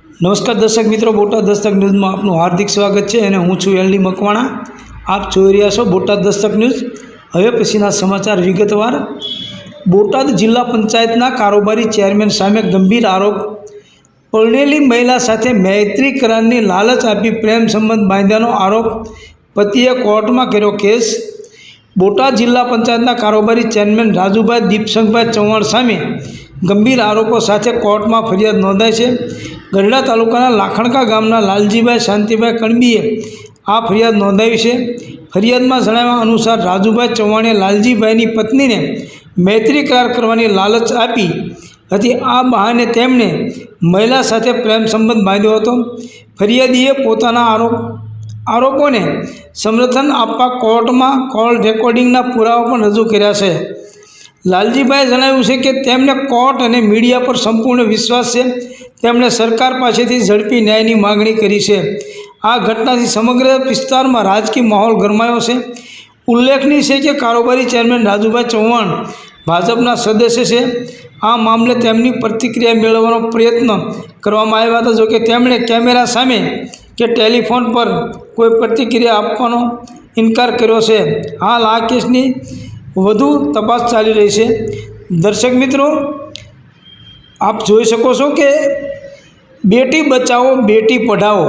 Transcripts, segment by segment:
નમસ્કાર દર્શક મિત્રો, બોટાદ દસ્તક ન્યૂઝમાં આપનું હાર્દિક સ્વાગત છે અને હું છું એલડી મકવાણા। આપ જોઈ રહ્યા છો બોટાદ દસ્તક ન્યૂઝ। હવે પછીના સમાચાર વિગતવાર। બોટાદ જિલ્લા પંચાયતના કારોબારી ચેરમેન સામે ગંભીર આરોપ। પરણેલી મહિલા સાથે મૈત્રી કરારની લાલચ આપી પ્રેમ સંબંધ બાંધ્યાનો આરોપ। પતિએ કોર્ટમાં કર્યો કેસ। બોટાદ જિલ્લા પંચાયતના કારોબારી ચેરમેન રાજુભાઈ દીપશંકરભાઈ ચૌહાણ સામે ગંભીર આરોપો સાથે કોર્ટમાં ફરિયાદ નોંધાઈ છે। ગઢડા તાલુકાના લાખણકા ગામના લાલજીભાઈ શાંતિભાઈ કણબીએ આ ફરિયાદ નોંધાવી છે। ફરિયાદમાં જણાવ્યા અનુસાર રાજુભાઈ ચૌહાણે લાલજીભાઈની પત્નીને મૈત્રી કરાર કરવાની લાલચ આપી હતી। આ બહાને તેમણે મહિલા સાથે પ્રેમ સંબંધ બાંધ્યો હતો। ફરિયાદીએ પોતાના આરોપોને સમર્થન આપવા કોર્ટમાં કોલ રેકોર્ડિંગના પુરાવા પણ રજૂ કર્યા છે। લાલજીભાઈએ જણાવ્યું છે કે તેમને કોર્ટ અને મીડિયા પર સંપૂર્ણ વિશ્વાસ છે। તેમણે સરકાર પાસેથી ઝડપી ન્યાયની માગણી કરી છે। આ ઘટનાથી સમગ્ર વિસ્તારમાં રાજકીય માહોલ ગરમાયો છે। ઉલ્લેખનીય છે કે કારોબારી ચેરમેન રાજુભાઈ ચૌહાણ ભાજપના સદસ્ય છે। આ મામલે તેમની પ્રતિક્રિયા મેળવવાનો પ્રયત્ન કરવામાં આવ્યા હતા, જોકે તેમણે કેમેરા સામે કે ટેલિફોન પર કોઈ પ્રતિક્રિયા આપવાનો ઇનકાર કર્યો છે। હાલ આ કેસની વધુ તપાસ ચાલી રહી છે। દર્શક મિત્રો, આપ જોઈ શકો છો કે બેટી બચાવો બેટી પઢાઓ।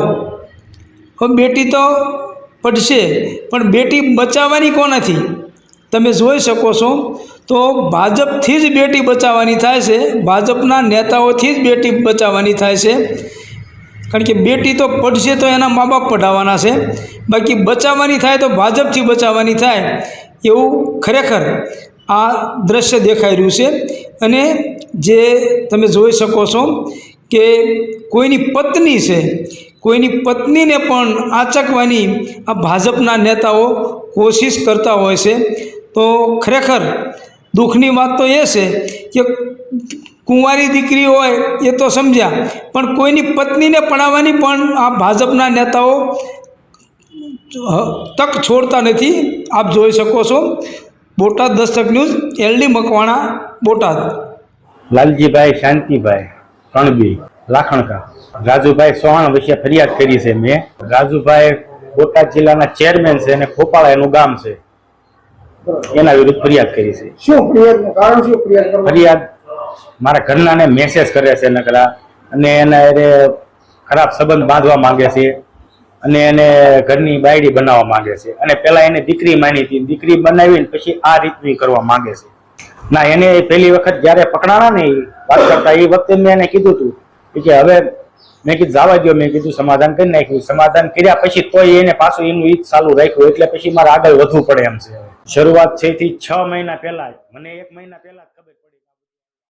હવે બેટી તો પડશે, પણ બેટી બચાવવાની કોનાથી તમે જોઈ શકો છો તો ભાજપથી જ બેટી બચાવવાની થાય છે। ભાજપના નેતાઓથી જ બેટી બચાવવાની થાય છે, કારણ કે બેટી તો પડશે તો એના મા બાપ પઢાવવાના છે, બાકી બચાવવાની થાય તો ભાજપથી બચાવવાની થાય એવું ખરેખર આ દ્રશ્ય દેખાઈ રહ્યું છે। અને જે તમે જોઈ શકો છો કે કોઈની પત્ની છે, કોઈની પત્નીને પણ આંચકવાની આ ભાજપના નેતાઓ કોશિશ કરતા હોય છે। તો ખરેખર દુઃખની વાત તો એ છે કે કુંવારી દીકરી હોય એ તો સમજ્યા, પણ કોઈની પત્નીને પણાવવાની પણ આ ભાજપના નેતાઓ તક છોડતા નથી। આપ જોઈ શકો છો। Botad Dastak news, LD Makwana, Botad. લાલજીભાઈ શાંતિભાઈ કણબી, લાખણકા। રાજુભાઈ ચૌહાણ વિશે ફરિયાદ કરી છે મેં। રાજુભાઈ બોટાદ જિલ્લાના ચેરમેન છે અને ખોપાળા એનું ગામ છે, એના વિરુદ્ધ ફરિયાદ કરી છે। શું ફરિયાદનું કારણ શું? ફરિયાદ મારા ઘરનાને મેસેજ કરે છે નકરા, અને એને ખરાબ સંબંધ બાંધવા માંગે છે, અને એને ઘરની બાયડી બનાવવા માંગે છે, અને પેલા એને દીકરી માની હતી, દીકરી બનાવીને પછી આ રીતની કરવા માંગે છે। ના, એને પહેલી વખત જયારે પકડાણા ને વાત કરતા એ વખતે મેં એને કીધું હતું કે હવે મેં કીધું જવા દો, મેં કીધું સમાધાન કરી નાખ્યું। સમાધાન કર્યા પછી તોય એને પાછું એનું ઈ ચાલુ રાખ્યું, એટલે પછી મારે આગળ વધવું પડે એમ છે। શરૂઆત છે થી 6 મહિના પહેલા, મને 1 મહિના પહેલા ખબર